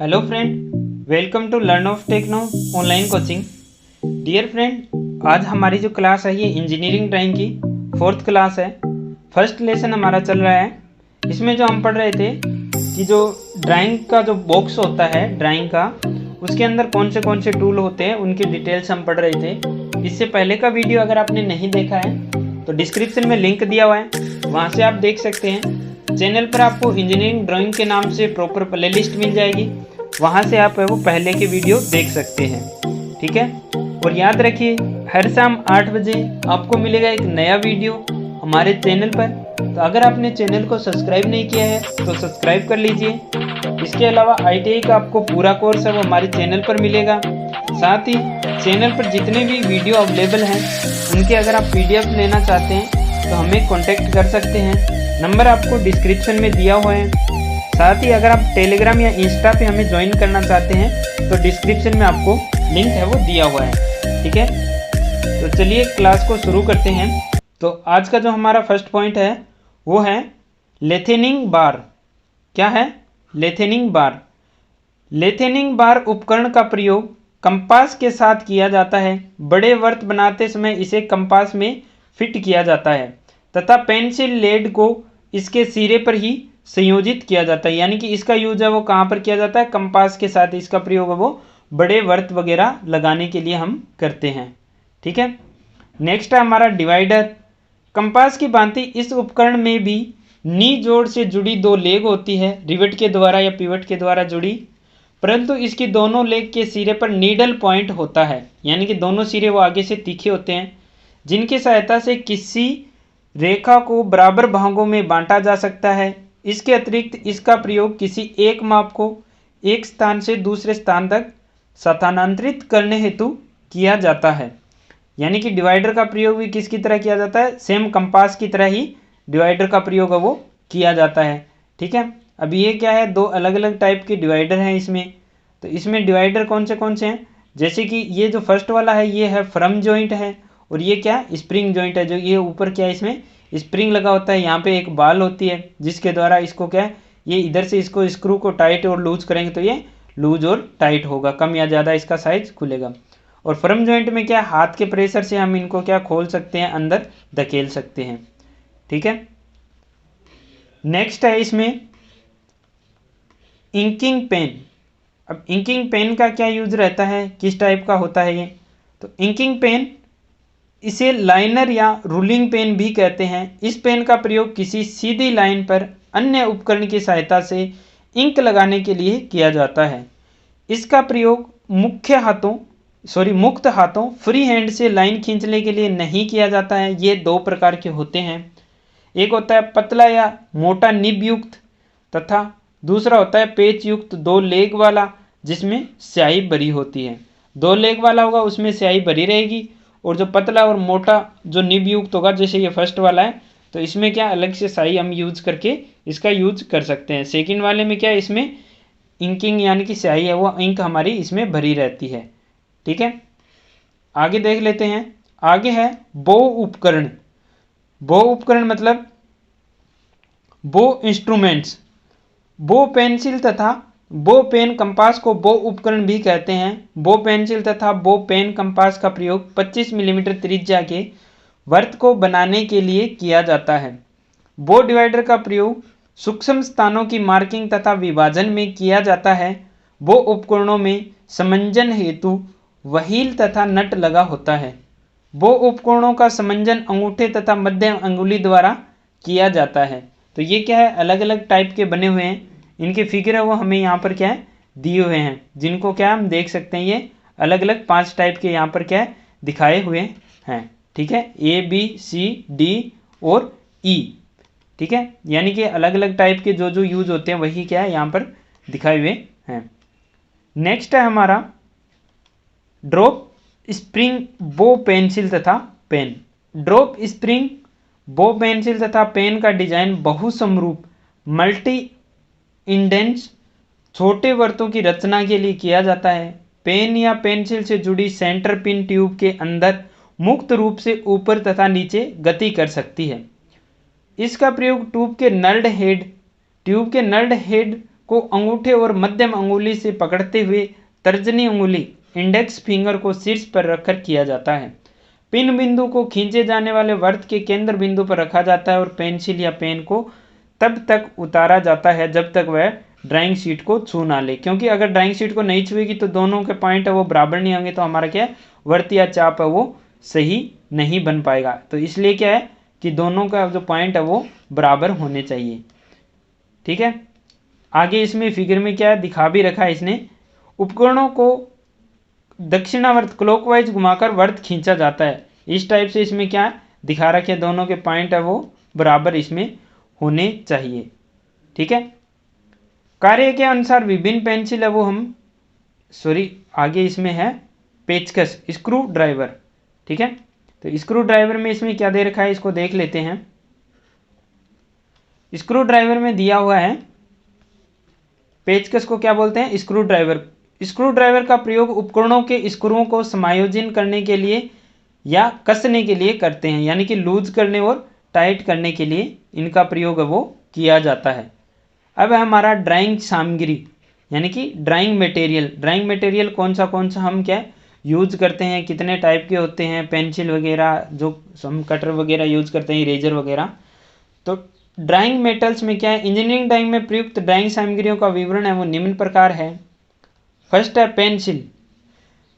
Hello friend, welcome to learn of techno online coaching. Dear friend, आज हमारी जो class है ये इंजीनियरिंग ड्राइंग की 4th क्लास है। फर्स्ट लेसन हमारा चल रहा है। इसमें जो हम पढ़ रहे थे कि जो ड्राइंग का जो बॉक्स होता है ड्राइंग का, उसके अंदर कौन से टूल होते हैं उनकी डिटेल्स हम पढ़ रहे थे। इससे पहले का वीडियो अगर आपने नहीं देखा है तो डिस्क्रिप्शन में लिंक दिया हुआ है, वहाँ से आप देख सकते हैं। चैनल पर आपको इंजीनियरिंग ड्राइंग के नाम से प्रॉपर प्लेलिस्ट मिल जाएगी, वहाँ से आप वो पहले के वीडियो देख सकते हैं। ठीक है, और याद रखिए हर शाम 8 बजे आपको मिलेगा एक नया वीडियो हमारे चैनल पर। तो अगर आपने चैनल को सब्सक्राइब नहीं किया है तो सब्सक्राइब कर लीजिए। इसके अलावा ITI का आपको पूरा कोर्स है वो हमारे चैनल पर मिलेगा। साथ ही चैनल पर जितने भी वीडियो अवेलेबल हैं उनके अगर आप PDF लेना चाहते हैं तो हमें कॉन्टेक्ट कर सकते हैं, नंबर आपको डिस्क्रिप्शन में दिया हुआ है। साथ ही अगर आप टेलीग्राम या इंस्टा पे हमें ज्वाइन करना चाहते हैं तो डिस्क्रिप्शन में आपको लिंक है वो दिया हुआ है। ठीक है, तो चलिए क्लास को शुरू करते हैं। तो आज का जो हमारा फर्स्ट पॉइंट है वो है लेथेनिंग बार। क्या है? लेथेनिंग बार। लेथेनिंग बार उपकरण का प्रयोग कंपास के साथ किया जाता है। बड़े वर्त बनाते समय इसे कंपास में फिट किया जाता है तथा पेंसिल लेड को इसके सिरे पर ही संयोजित किया जाता है। यानी कि इसका यूज है वो कहाँ पर किया जाता है? कंपास के साथ इसका प्रयोग है वो बड़े वर्त वगैरह लगाने के लिए हम करते हैं। ठीक है, नेक्स्ट है हमारा डिवाइडर। कंपास की भांति इस उपकरण में भी नी जोड़ से जुड़ी 2 लेग होती है, रिवेट के द्वारा या पिवट के द्वारा जुड़ी, परंतु इसकी दोनों लेग के सिरे पर नीडल पॉइंट होता है। यानी कि दोनों सिरे वो आगे से तीखे होते हैं, जिनकी सहायता से किसी रेखा को बराबर भागों में बांटा जा सकता है। इसके अतिरिक्त इसका प्रयोग किसी एक माप को एक स्थान से दूसरे स्थान तक स्थानांतरित करने हेतु किया जाता है। यानी कि डिवाइडर का प्रयोग भी किसकी तरह किया जाता है? सेम कंपास की तरह ही डिवाइडर का प्रयोग है वो किया जाता है। ठीक है, अब ये क्या है? 2 अलग अलग टाइप के डिवाइडर हैं इसमें। तो इसमें डिवाइडर कौन से हैं? जैसे कि ये जो फर्स्ट वाला है ये है फ्रम जॉइंट है, और ये क्या? स्प्रिंग जॉइंट है। जो ये ऊपर क्या है, इसमें स्प्रिंग लगा होता है, यहाँ पे एक बाल होती है जिसके द्वारा इसको क्या है, ये इधर से इसको स्क्रू को टाइट और लूज करेंगे तो ये लूज और टाइट होगा, कम या ज़्यादा इसका साइज खुलेगा। और फर्म जॉइंट में क्या, हाथ के प्रेशर से हम इनको क्या खोल सकते हैं, अंदर धकेल सकते हैं। ठीक है, नेक्स्ट है इसमें इंकिंग पेन। अब इंकिंग पेन का क्या यूज रहता है, किस टाइप का होता है ये? तो इंकिंग पेन, इसे लाइनर या रूलिंग पेन भी कहते हैं। इस पेन का प्रयोग किसी सीधी लाइन पर अन्य उपकरण की सहायता से इंक लगाने के लिए किया जाता है। इसका प्रयोग मुक्त हाथों फ्री हैंड से लाइन खींचने के लिए नहीं किया जाता है। ये 2 प्रकार के होते हैं, एक होता है पतला या मोटा निब युक्त, तथा दूसरा होता है पेच युक्त 2 लेग वाला जिसमें स्याही भरी होती है। 2 लेग वाला होगा उसमें स्याही भरी रहेगी, और जो पतला और मोटा जो निब युक्त होगा जैसे ये फर्स्ट वाला है तो इसमें क्या अलग से स्याही हम यूज करके इसका यूज कर सकते हैं। सेकंड वाले में क्या है, इसमें इंकिंग यानी कि स्याही है वो इंक हमारी इसमें भरी रहती है। ठीक है, आगे देख लेते हैं। आगे है बो उपकरण। बो उपकरण मतलब बो इंस्ट्रूमेंट्स। बो पेंसिल तथा बो पेन कंपास को बो उपकरण भी कहते हैं। बो पेंसिल तथा बो पेन कंपास का प्रयोग 25 मिलीमीटर त्रिज्या के वर्त को बनाने के लिए किया जाता है। बो डिवाइडर का प्रयोग सूक्ष्म स्थानों की मार्किंग तथा विभाजन में किया जाता है। बो उपकरणों में समंजन हेतु व्हील तथा नट लगा होता है। बो उपकरणों का समंजन अंगूठे तथा मध्यम अंगुली द्वारा किया जाता है। तो ये क्या है, अलग अलग टाइप के बने हुए हैं। इनके फिगर है वो हमें यहाँ पर क्या है दिए हुए हैं, जिनको क्या हम देख सकते हैं, ये अलग अलग 5 टाइप के यहाँ पर क्या है दिखाए हुए हैं। ठीक है, ABCD और E। ठीक है, यानी कि अलग अलग टाइप के जो यूज होते हैं वही क्या है यहाँ पर दिखाए हुए हैं। नेक्स्ट है हमारा ड्रॉप स्प्रिंग बो पेंसिल तथा पेन। ड्रॉप स्प्रिंग बो पेंसिल तथा पेन का डिजाइन बहुसमरूप मल्टी इंडेंट्स छोटे वर्तों की रचना के लिए किया जाता है। पेन या पेंसिल से जुड़ी सेंटर पिन ट्यूब के अंदर मुक्त रूप से ऊपर तथा नीचे गति कर सकती है। इसका प्रयोग ट्यूब के नल्ड हेड को अंगूठे और मध्यम अंगुली से पकड़ते हुए तर्जनी अंगुली इंडेक्स फिंगर को शीर्ष पर रखकर किया जाता है। पिन बिंदु को खींचे जाने वाले वृत्त के केंद्र बिंदु पर रखा जाता है और पेंसिल या पेन को तब तक उतारा जाता है जब तक वह ड्राइंग शीट को छू ना ले, क्योंकि अगर ड्राइंग शीट को नहीं छुएगी तो दोनों के पॉइंट है वो बराबर नहीं होंगे, तो हमारा क्या है वृत्त या चाप है वो सही नहीं बन पाएगा। तो इसलिए क्या है कि दोनों का जो पॉइंट है वो बराबर होने चाहिए। ठीक है, आगे इसमें फिगर में क्या दिखा भी रखा है इसने, उपकरणों को दक्षिणावर्त क्लॉकवाइज घुमाकर वृत्त खींचा जाता है। इस टाइप से इसमें क्या दिखा रखे, दोनों के पॉइंट है वो बराबर इसमें होने चाहिए। ठीक है, कार्य के अनुसार विभिन्न पेंसिल है वो हम आगे इसमें है पेचकस स्क्रू ड्राइवर। ठीक है, तो स्क्रू ड्राइवर में इसमें क्या दे रखा है इसको देख लेते हैं। स्क्रू ड्राइवर में दिया हुआ है, पेचकस को क्या बोलते हैं स्क्रू ड्राइवर। स्क्रू ड्राइवर का प्रयोग उपकरणों के स्क्रूओं को समायोजन करने के लिए या कसने के लिए करते हैं, यानी कि लूज करने और टाइट करने के लिए इनका प्रयोग वो किया जाता है। अब हमारा ड्राइंग सामग्री यानी कि ड्राइंग मटेरियल कौन सा हम क्या यूज करते हैं, कितने टाइप के होते हैं, पेंसिल वगैरह जो हम कटर वगैरह यूज करते हैं, इरेजर वगैरह। तो ड्राइंग मेटल्स में क्या है, इंजीनियरिंग ड्राइंग में प्रयुक्त ड्राइंग सामग्रियों का विवरण है वो निम्न प्रकार है। फर्स्ट है पेंसिल।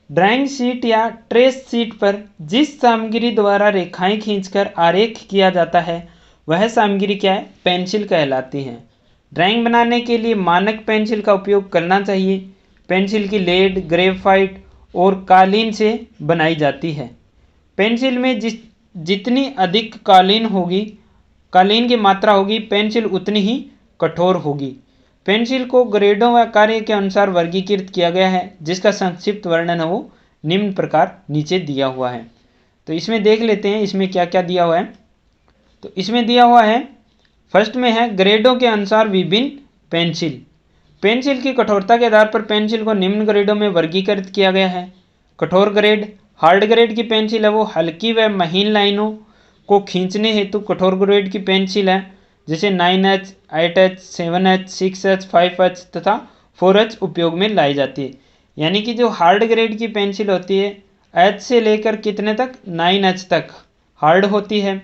ड्राइंग शीट या ट्रेस शीट पर जिस सामग्री द्वारा रेखाएं खींचकर आरेख किया जाता है वह सामग्री क्या है पेंसिल कहलाती है। ड्राइंग बनाने के लिए मानक पेंसिल का उपयोग करना चाहिए। पेंसिल की लेड, ग्रेफाइट और कालीन से बनाई जाती है। पेंसिल में जितनी अधिक कालीन की मात्रा होगी पेंसिल उतनी ही कठोर होगी। पेंसिल को ग्रेडों व कार्य के अनुसार वर्गीकृत किया गया है, जिसका संक्षिप्त वर्णन है वो निम्न प्रकार नीचे दिया हुआ है। तो इसमें देख लेते हैं इसमें क्या क्या दिया हुआ है। तो इसमें दिया हुआ है फर्स्ट में है ग्रेडों के अनुसार विभिन्न पेंसिल की कठोरता के आधार पर पेंसिल को निम्न ग्रेडों में वर्गीकृत किया गया है। कठोर ग्रेड, हार्ड ग्रेड की पेंसिल है वो हल्की व महीन लाइनों को खींचने हेतु कठोर ग्रेड की पेंसिल है, जैसे 9H, 8H, 7H, 6H, 5H तथा 4H उपयोग में लाई जाती है। यानी कि जो हार्ड ग्रेड की पेंसिल होती है H से लेकर कितने तक 9H तक हार्ड होती है,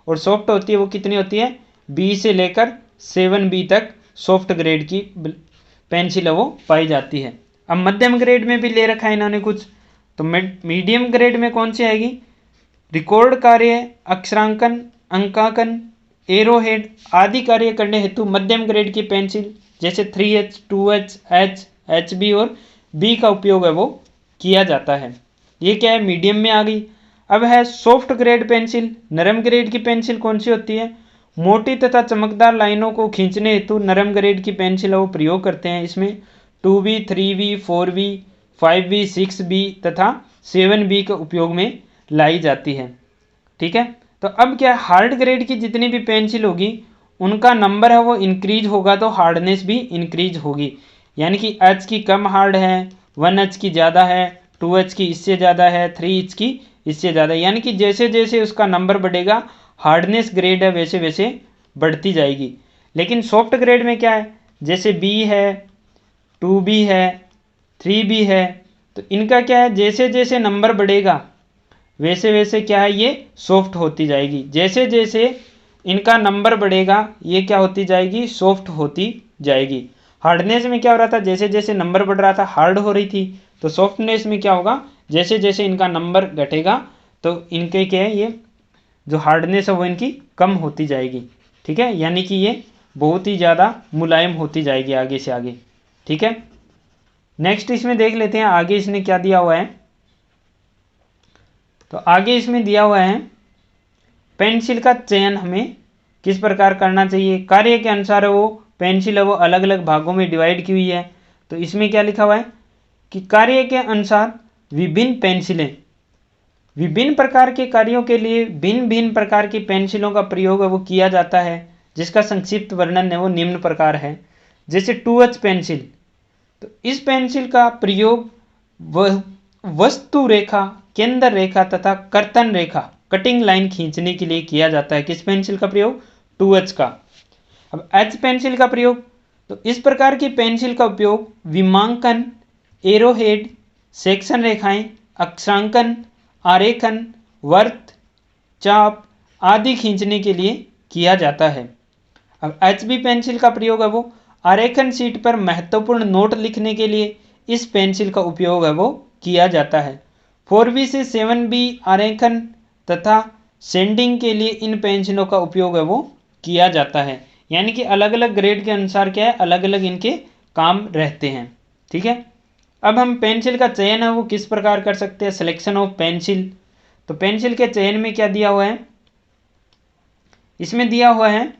और सॉफ्ट होती है वो कितनी होती है B से लेकर 7B तक सॉफ्ट ग्रेड की पेंसिल है वो पाई जाती है। अब मध्यम ग्रेड में भी ले रखा है इन्होंने कुछ, तो मीडियम ग्रेड में कौन सी आएगी, रिकॉर्ड कार्य, अक्षरांकन, अंकांकन, एरोहेड आदि कार्य करने हेतु मध्यम ग्रेड की पेंसिल जैसे 3H, 2H, H, HB और B का उपयोग है वो किया जाता है। ये क्या है मीडियम में आ गई। अब है सॉफ्ट ग्रेड पेंसिल। नरम ग्रेड की पेंसिल कौन सी होती है, मोटी तथा चमकदार लाइनों को खींचने हेतु नरम ग्रेड की पेंसिल वो प्रयोग करते हैं। इसमें 2B, 3B, 4B, 5B, 6B तथा 7B के उपयोग में लाई जाती है। ठीक है, तो अब क्या हार्ड ग्रेड की जितनी भी पेंसिल होगी उनका नंबर है वो इंक्रीज होगा तो हार्डनेस भी इंक्रीज होगी। यानी कि H की कम हार्ड है, 1H की ज़्यादा है, 2H की इससे ज़्यादा है, 3H की इससे ज़्यादा, यानी कि जैसे जैसे उसका नंबर बढ़ेगा हार्डनेस ग्रेड है वैसे वैसे बढ़ती जाएगी। लेकिन सॉफ्ट ग्रेड में क्या है, जैसे B है, 2B है, 3B है, तो इनका क्या है जैसे जैसे नंबर बढ़ेगा वैसे वैसे क्या है ये सॉफ्ट होती जाएगी। जैसे जैसे इनका नंबर बढ़ेगा ये क्या होती जाएगी सॉफ्ट होती जाएगी। हार्डनेस में क्या हो रहा था, जैसे जैसे नंबर बढ़ रहा था हार्ड हो रही थी, तो सॉफ्टनेस में क्या होगा जैसे जैसे इनका नंबर घटेगा तो इनके क्या है ये जो हार्डनेस है वो इनकी कम होती जाएगी। ठीक है, यानी कि ये बहुत ही ज़्यादा मुलायम होती जाएगी आगे से आगे। ठीक है, नेक्स्ट इसमें देख लेते हैं आगे इसने क्या दिया हुआ है। तो आगे इसमें दिया हुआ है पेंसिल का चयन हमें किस प्रकार करना चाहिए। कार्य के अनुसार वो पेंसिल है वो अलग अलग भागों में डिवाइड की हुई है। तो इसमें क्या लिखा हुआ है कि कार्य के अनुसार विभिन्न पेंसिलें, विभिन्न प्रकार के कार्यों के लिए भिन्न भिन्न प्रकार की पेंसिलों का प्रयोग है वो किया जाता है, जिसका संक्षिप्त वर्णन है वो निम्न प्रकार है। जैसे 2H पेंसिल, तो इस पेंसिल का प्रयोग वह वस्तु रेखा, केंद्र रेखा तथा कर्तन रेखा कटिंग लाइन खींचने के लिए किया जाता है। किस पेंसिल का प्रयोग, 2H का। अब H पेंसिल का प्रयोग, तो इस प्रकार की पेंसिल का उपयोग विमांकन, एरोहेड, सेक्शन रेखाएं, अक्षांकन, आरेखन, वर्त, चाप आदि खींचने के लिए किया जाता है। अब HB पेंसिल का प्रयोग है वो आरेखन शीट पर महत्वपूर्ण नोट लिखने के लिए इस पेंसिल का उपयोग है वो किया जाता है। 4B से 7B आरेखन तथा सेंडिंग के लिए इन पेंसिलों का उपयोग है वो किया जाता है। यानी कि अलग अलग ग्रेड के अनुसार क्या है, अलग अलग इनके काम रहते हैं। ठीक है, अब हम पेंसिल का चयन है वो किस प्रकार कर सकते हैं, सिलेक्शन ऑफ पेंसिल। तो पेंसिल के चयन में क्या दिया हुआ है, इसमें दिया हुआ है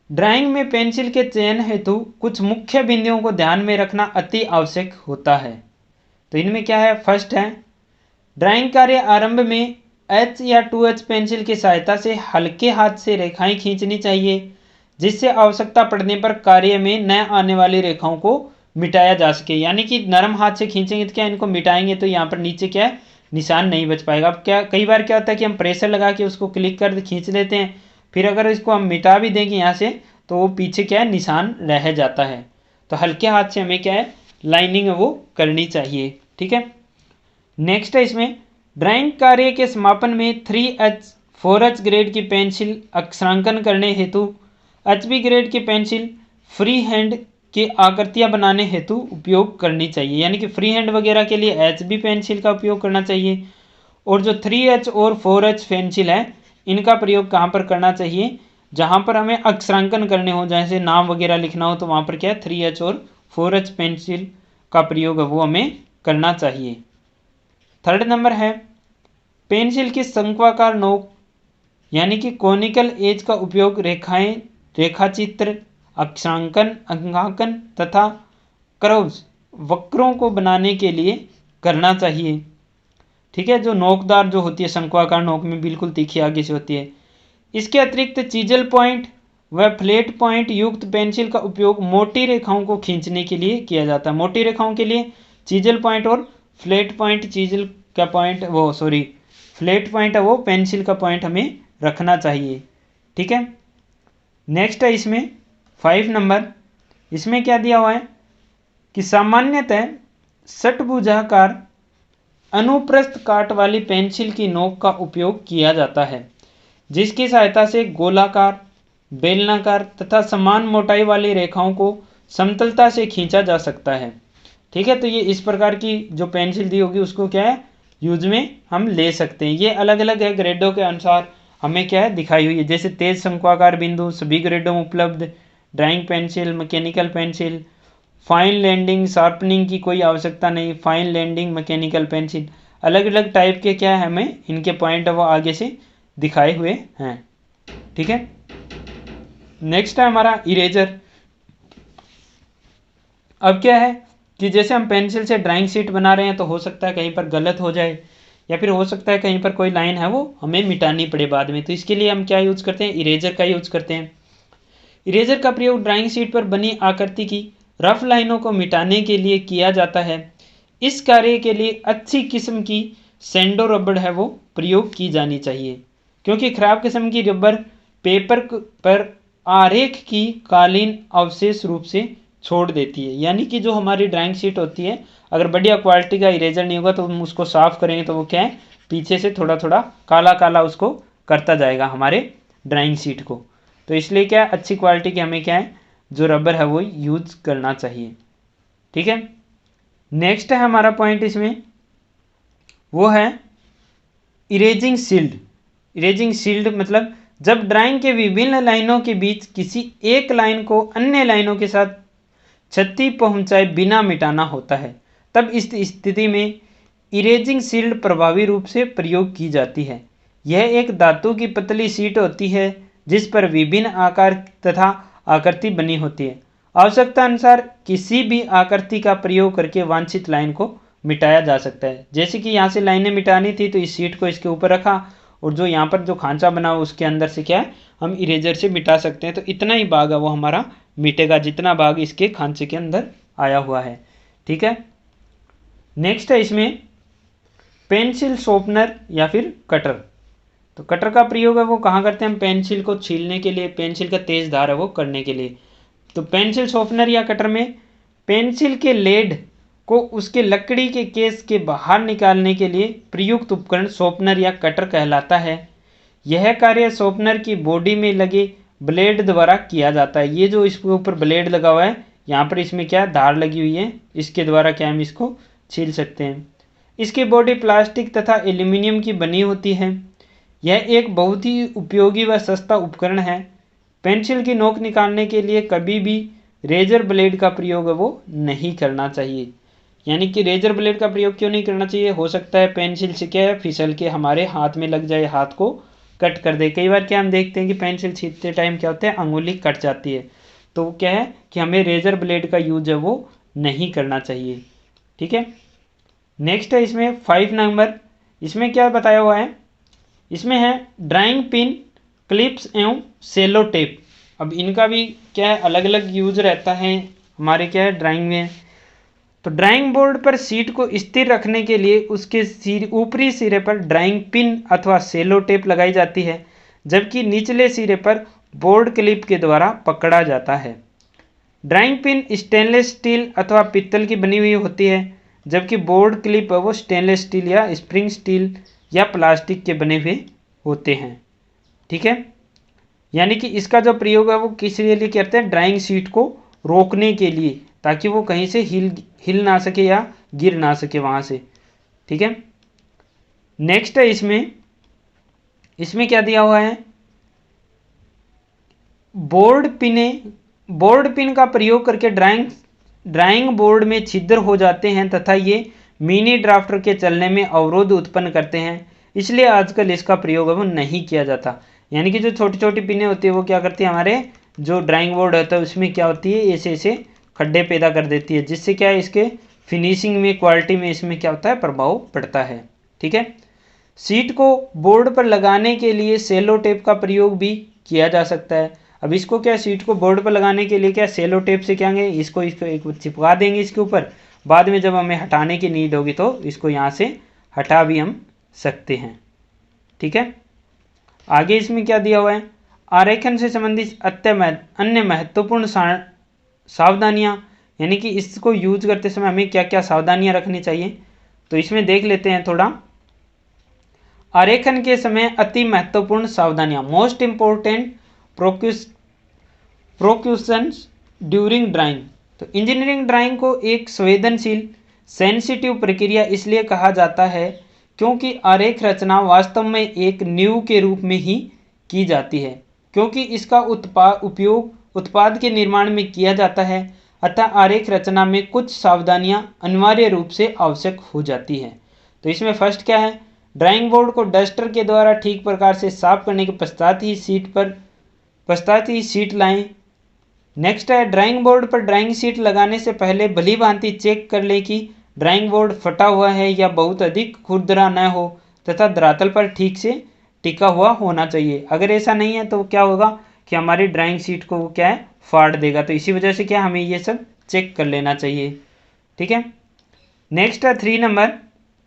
ड्राइंग में पेंसिल के चयन हेतु कुछ मुख्य बिंदुओं को ध्यान में रखना अति आवश्यक होता है। तो इनमें क्या है, फर्स्ट है ड्राइंग कार्य आरंभ में H या 2H पेंसिल की सहायता से हल्के हाथ से रेखाएं खींचनी चाहिए, जिससे आवश्यकता पड़ने पर कार्य में न आने वाली रेखाओं को मिटाया जा सके। यानी कि नरम हाथ से खींचेंगे तो क्या, इनको मिटाएंगे तो यहाँ पर नीचे क्या है, निशान नहीं बच पाएगा। अब क्या कई बार क्या होता है कि हम प्रेशर लगा के उसको क्लिक कर खींच लेते हैं, फिर अगर इसको हम मिटा भी देंगे यहाँ से तो वो पीछे क्या है, निशान रह जाता है। तो हल्के हाथ से हमें क्या है, लाइनिंग वो करनी चाहिए। ठीक है, नेक्स्ट है इसमें ड्राइंग कार्य के समापन में 3H 4H ग्रेड की पेंसिल अक्षरांकन करने हेतु HB ग्रेड की पेंसिल फ्री हैंड की आकृतियां बनाने हेतु उपयोग करनी चाहिए। यानी कि फ्री हैंड वगैरह के लिए HB पेंसिल का उपयोग करना चाहिए। और जो 3H और 4H पेंसिल है इनका प्रयोग कहाँ पर करना चाहिए, जहाँ पर हमें अक्षरांकन करने हो, जैसे नाम वगैरह लिखना हो, तो वहाँ पर क्या है 3H और 4H पेंसिल का प्रयोग है वो हमें करना चाहिए। थर्ड नंबर है पेंसिल की शंक्वाकार नोक यानी कि कोनिकल एज का उपयोग रेखाएं, रेखाचित्र, अक्षांकन, अंगांकन तथा कर्व्स वक्रों को बनाने के लिए करना चाहिए। ठीक है, जो नोकदार जो होती है, शंक्वाकार नोक में बिल्कुल तीखी आगे से होती है। इसके अतिरिक्त चीजल पॉइंट व फ्लैट पॉइंट युक्त पेंसिल का उपयोग मोटी रेखाओं को खींचने के लिए किया जाता है। मोटी रेखाओं के लिए चीजल पॉइंट और फ्लैट पॉइंट, चीजल का पॉइंट वो सॉरी फ्लैट पॉइंट है वो पेंसिल का पॉइंट हमें रखना चाहिए। ठीक है, नेक्स्ट है इसमें 5 नंबर, इसमें क्या दिया हुआ है कि सामान्यतः षट्भुजाकार अनुप्रस्थ काट वाली पेंसिल की नोक का उपयोग किया जाता है, जिसकी सहायता से गोलाकार, बेलनाकार तथा समान मोटाई वाली रेखाओं को समतलता से खींचा जा सकता है। ठीक है, तो ये इस प्रकार की जो पेंसिल दी होगी उसको क्या है, यूज में हम ले सकते हैं। ये अलग अलग है ग्रेडों के अनुसार हमें क्या है दिखाई हुई है, जैसे तेज शंक्वाकार बिंदु सभी ग्रेडों में उपलब्ध, drawing pencil, mechanical pencil, fine landing sharpening की कोई आवश्यकता नहीं, फाइन लैंडिंग मैकेनिकल पेंसिल, अलग अलग टाइप के क्या है हमें इनके पॉइंट वो आगे से दिखाए हुए हैं। ठीक है, नेक्स्ट है हमारा इरेजर। अब क्या है कि जैसे हम पेंसिल से ड्राइंग शीट बना रहे हैं तो हो सकता है कहीं पर गलत हो जाए, या फिर हो सकता है कहीं पर कोई लाइन है वो हमें मिटानी पड़े बाद में, तो इसके लिए हम क्या यूज करते हैं, इरेजर का यूज करते हैं। इरेजर का प्रयोग ड्राइंग शीट पर बनी आकृति की रफ लाइनों को मिटाने के लिए किया जाता है। इस कार्य के लिए अच्छी किस्म की सैंडो रबड़ है वो प्रयोग की जानी चाहिए, क्योंकि खराब किस्म की रबड़ पेपर पर आरेख की कालीन अवशेष रूप से छोड़ देती है। यानी कि जो हमारी ड्राइंग शीट होती है, अगर बढ़िया क्वालिटी का इरेजर नहीं होगा तो हम उसको साफ करेंगे तो वो क्या है, पीछे से थोड़ा थोड़ा काला काला उसको करता जाएगा हमारे ड्राइंग शीट को। तो इसलिए क्या है, अच्छी क्वालिटी की हमें क्या है जो रबर है वो यूज करना चाहिए। ठीक है, नेक्स्ट है हमारा पॉइंट इसमें वो है इरेजिंग शील्ड। इरेजिंग शील्ड मतलब जब ड्राइंग के विभिन्न लाइनों के बीच किसी एक लाइन को अन्य लाइनों के साथ क्षति पहुंचाए बिना मिटाना होता है, तब इस स्थिति में इरेजिंग शील्ड प्रभावी रूप से प्रयोग की जाती है। यह एक धातु की पतली शीट होती है जिस पर विभिन्न आकार तथा आकृति बनी होती है। आवश्यकता अनुसार किसी भी आकृति का प्रयोग करके वांछित लाइन को मिटाया जा सकता है। जैसे कि यहाँ से लाइनें मिटानी थी तो इस शीट को इसके ऊपर रखा और जो यहाँ पर जो खांचा बना हुआ उसके अंदर से क्या है हम इरेजर से मिटा सकते हैं। तो इतना ही भाग है वो हमारा मिटेगा जितना भाग इसके खांचे के अंदर आया हुआ है। ठीक है, नेक्स्ट है इसमें पेंसिल शॉर्पनर या फिर कटर। तो कटर का प्रयोग है वो कहाँ करते हैं हम, पेंसिल को छीलने के लिए, पेंसिल का तेज धार है वो करने के लिए। तो पेंसिल शॉर्पनर या कटर में पेंसिल के लेड को उसके लकड़ी के केस के बाहर निकालने के लिए प्रयुक्त उपकरण शॉर्पनर या कटर कहलाता है। यह कार्य शॉर्पनर की बॉडी में लगे ब्लेड द्वारा किया जाता है। ये जो इसके ऊपर ब्लेड लगा हुआ है, यहाँ पर इसमें क्या धार लगी हुई है, इसके द्वारा क्या हम इसको छील सकते हैं। इसकी बॉडी प्लास्टिक तथा एल्यूमिनियम की बनी होती है। यह एक बहुत ही उपयोगी व सस्ता उपकरण है। पेंसिल की नोक निकालने के लिए कभी भी रेजर ब्लेड का प्रयोग वो नहीं करना चाहिए। यानी कि रेजर ब्लेड का प्रयोग क्यों नहीं करना चाहिए? हो सकता है पेंसिल से क्या है, फिसल के हमारे हाथ में लग जाए, हाथ को कट कर दे। कई बार क्या हम देखते हैं कि पेंसिल छीलते टाइम क्या होता है, अंगुली कट जाती है। तो क्या है कि हमें रेजर ब्लेड का यूज है वो नहीं करना चाहिए। ठीक है, नेक्स्ट है इसमें 5 नंबर। इसमें क्या बताया हुआ है, इसमें है ड्राइंग पिन, क्लिप्स एवं सेलो टेप। अब इनका भी क्या है, अलग अलग यूज रहता है हमारे क्या है ड्राइंग में। तो ड्राइंग बोर्ड पर शीट को स्थिर रखने के लिए उसके ऊपरी सिरे पर ड्राइंग पिन अथवा सेलो टेप लगाई जाती है, जबकि निचले सिरे पर बोर्ड क्लिप के द्वारा पकड़ा जाता है। ड्राइंग पिन स्टेनलेस स्टील अथवा पित्तल की बनी हुई होती है, जबकि बोर्ड क्लिप है वो स्टेनलेस स्टील या स्प्रिंग स्टील या प्लास्टिक के बने हुए होते हैं। ठीक है, यानी कि इसका जो प्रयोग है वो किस लिए करते हैं, ड्राइंग शीट को रोकने के लिए, ताकि वो कहीं से हिल ना सके या गिर ना सके वहाँ से। ठीक है, नेक्स्ट है इसमें क्या दिया हुआ है, बोर्ड पिन का प्रयोग करके ड्राइंग बोर्ड में छिद्र हो जाते हैं तथा ये मिनी ड्राफ्टर के चलने में अवरोध उत्पन्न करते हैं, इसलिए आजकल इसका प्रयोग है वो नहीं किया जाता। यानी कि जो छोटी छोटी पिनें होती है वो क्या करती है, हमारे जो ड्राइंग बोर्ड होता है उसमें क्या होती है, ऐसे खड्डे पैदा कर देती है, जिससे क्या है इसके फिनिशिंग में, क्वालिटी में इसमें क्या होता है, प्रभाव पड़ता है। ठीक है, सीट को बोर्ड पर लगाने के लिए सेलो टेप का प्रयोग भी किया जा सकता है। अब इसको क्या, सीट को बोर्ड पर लगाने के लिए क्या सेलो टेप से क्या होंगे, इसको एक चिपका देंगे इसके ऊपर। बाद में जब हमें हटाने की नीड होगी तो इसको यहाँ से हटा भी हम सकते हैं। ठीक है, आगे इसमें क्या दिया हुआ है, आरेखन से संबंधित अन्य महत्वपूर्ण सावधानियाँ, यानी कि इसको यूज करते समय हमें क्या क्या सावधानियाँ रखनी चाहिए, तो इसमें देख लेते हैं थोड़ा। आरेखन के समय अति महत्वपूर्ण सावधानियाँ, मोस्ट इंपोर्टेंट प्रोक्यूशंस ड्यूरिंग ड्राइंग। तो इंजीनियरिंग ड्राइंग को एक संवेदनशील सेंसिटिव प्रक्रिया इसलिए कहा जाता है क्योंकि आरेख रचना वास्तव में एक नींव के रूप में ही की जाती है, क्योंकि इसका उपयोग उत्पाद के निर्माण में किया जाता है। अतः आरेख रचना में कुछ सावधानियां अनिवार्य रूप से आवश्यक हो जाती है। तो इसमें फर्स्ट क्या है, ड्राइंग बोर्ड को डस्टर के द्वारा ठीक प्रकार से साफ करने के पश्चात ही शीट लाएं। नेक्स्ट है, ड्राइंग बोर्ड पर ड्राइंग शीट लगाने से पहले भली भांति चेक कर लें कि ड्राइंग बोर्ड फटा हुआ है या बहुत अधिक खुरदरा न हो तथा धरातल पर ठीक से टिका हुआ होना चाहिए। अगर ऐसा नहीं है तो क्या होगा कि हमारी ड्राइंग शीट को वो क्या है, फाड़ देगा। तो इसी वजह से क्या हमें ये सब चेक कर लेना चाहिए। ठीक है, नेक्स्ट है 3 नंबर।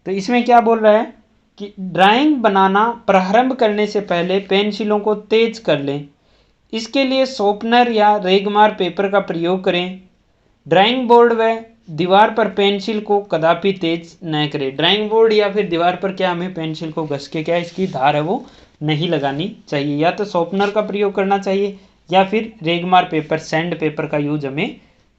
तो इसमें क्या बोल रहा है कि ड्राइंग बनाना प्रारंभ करने से पहले पेंसिलों को तेज कर लें। इसके लिए शॉर्पनर या रेगमार पेपर का प्रयोग करें। ड्राइंग बोर्ड व दीवार पर पेंसिल को कदापि तेज न करें। ड्राइंग बोर्ड या फिर दीवार पर क्या हमें पेंसिल को घस के क्या इसकी धार है वो नहीं लगानी चाहिए। या तो शॉर्पनर का प्रयोग करना चाहिए या फिर रेगमार पेपर, सैंड पेपर का यूज हमें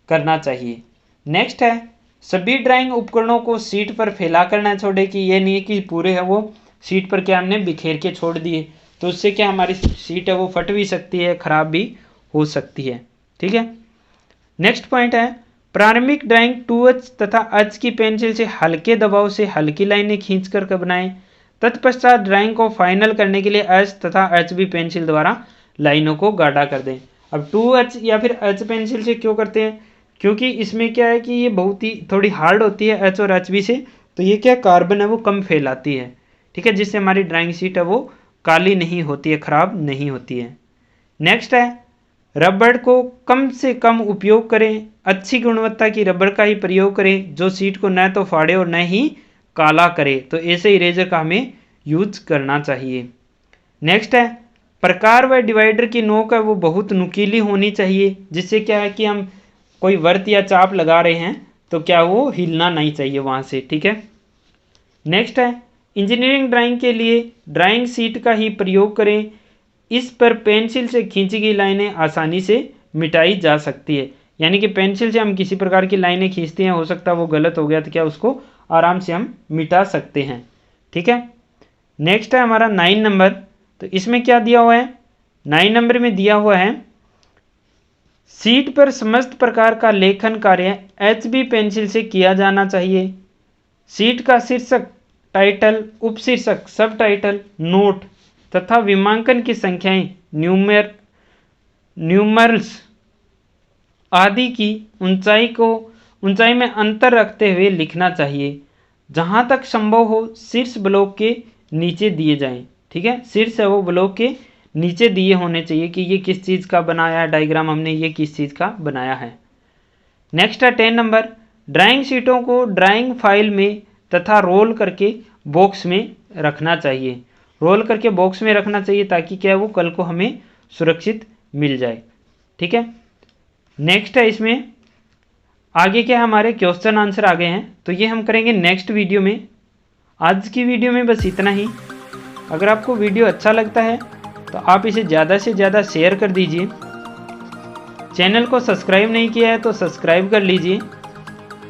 करना चाहिए। नेक्स्ट है, सभी ड्राइंग उपकरणों को सीट पर फैला कर न छोड़े, कि ये नहीं है कि पूरे है वो सीट पर क्या हमने बिखेर के छोड़ दिए, तो उससे क्या हमारी सीट है वो फट भी सकती है, खराब भी हो सकती है। ठीक है, नेक्स्ट पॉइंट है, प्रारंभिक ड्राइंग 2H तथा H की पेंसिल से हल्के दबाव से हल्की लाइनें खींचकर बनाएं। तत्पश्चात ड्राइंग को फाइनल करने के लिए H तथा HB पेंसिल द्वारा लाइनों को गाढ़ा कर दें। अब 2H या फिर H पेंसिल से क्यों करते हैं, क्योंकि इसमें क्या है कि ये बहुत ही थोड़ी हार्ड होती है H और HB से, तो ये क्या कार्बन है वो कम फैलाती है। ठीक है, जिससे हमारी ड्राइंग शीट है वो काली नहीं होती है, खराब नहीं होती है। नेक्स्ट है, रबड़ को कम से कम उपयोग करें। अच्छी गुणवत्ता की रबड़ का ही प्रयोग करें जो सीट को न तो फाड़े और न ही काला करे। तो ऐसे इरेजर का हमें यूज करना चाहिए। नेक्स्ट है, प्रकार व डिवाइडर की नोक है वो बहुत नुकीली होनी चाहिए, जिससे क्या है कि हम कोई वर्त या चाप लगा रहे हैं तो क्या वो हिलना नहीं चाहिए वहाँ से, ठीक है। नेक्स्ट है इंजीनियरिंग ड्राइंग के लिए ड्राइंग शीट का ही प्रयोग करें। इस पर पेंसिल से खींची गई लाइनें आसानी से मिटाई जा सकती है। यानी कि पेंसिल से हम किसी प्रकार की लाइनें खींचते हैं, हो सकता है वो गलत हो गया तो क्या उसको आराम से हम मिटा सकते हैं, ठीक है। नेक्स्ट है हमारा 9 नंबर। तो इसमें क्या दिया हुआ है, 9 नंबर में दिया हुआ है शीट पर समस्त प्रकार का लेखन कार्य HB पेंसिल से किया जाना चाहिए। शीट का शीर्षक, टाइटल, उपशीर्षक, सब टाइटल, नोट तथा विमांकन की संख्याएं, न्यूमरल्स आदि की ऊंचाई में अंतर रखते हुए लिखना चाहिए। जहां तक संभव हो शीर्ष ब्लॉक के नीचे दिए जाएं, ठीक है। शीर्ष है वो ब्लॉक के नीचे दिए होने चाहिए कि ये किस चीज़ का बनाया है डायग्राम, हमने ये किस चीज़ का बनाया है। नेक्स्ट है 10 नंबर। ड्राइंग शीटों को ड्राइंग फाइल में तथा रोल करके बॉक्स में रखना चाहिए। रोल करके बॉक्स में रखना चाहिए ताकि क्या है वो कल को हमें सुरक्षित मिल जाए, ठीक है। नेक्स्ट है इसमें आगे क्या हमारे क्वेश्चन आंसर आ गए हैं, तो ये हम करेंगे नेक्स्ट वीडियो में। आज की वीडियो में बस इतना ही। अगर आपको वीडियो अच्छा लगता है तो आप इसे ज़्यादा से ज़्यादा शेयर कर दीजिए। चैनल को सब्सक्राइब नहीं किया है तो सब्सक्राइब कर लीजिए।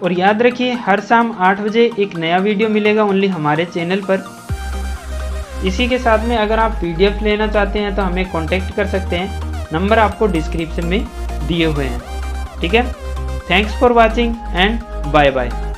और याद रखिए हर शाम 8 बजे एक नया वीडियो मिलेगा ओनली हमारे चैनल पर। इसी के साथ में अगर आप PDF लेना चाहते हैं तो हमें कांटेक्ट कर सकते हैं, नंबर आपको डिस्क्रिप्शन में दिए हुए हैं, ठीक है। Thanks for watching and bye bye.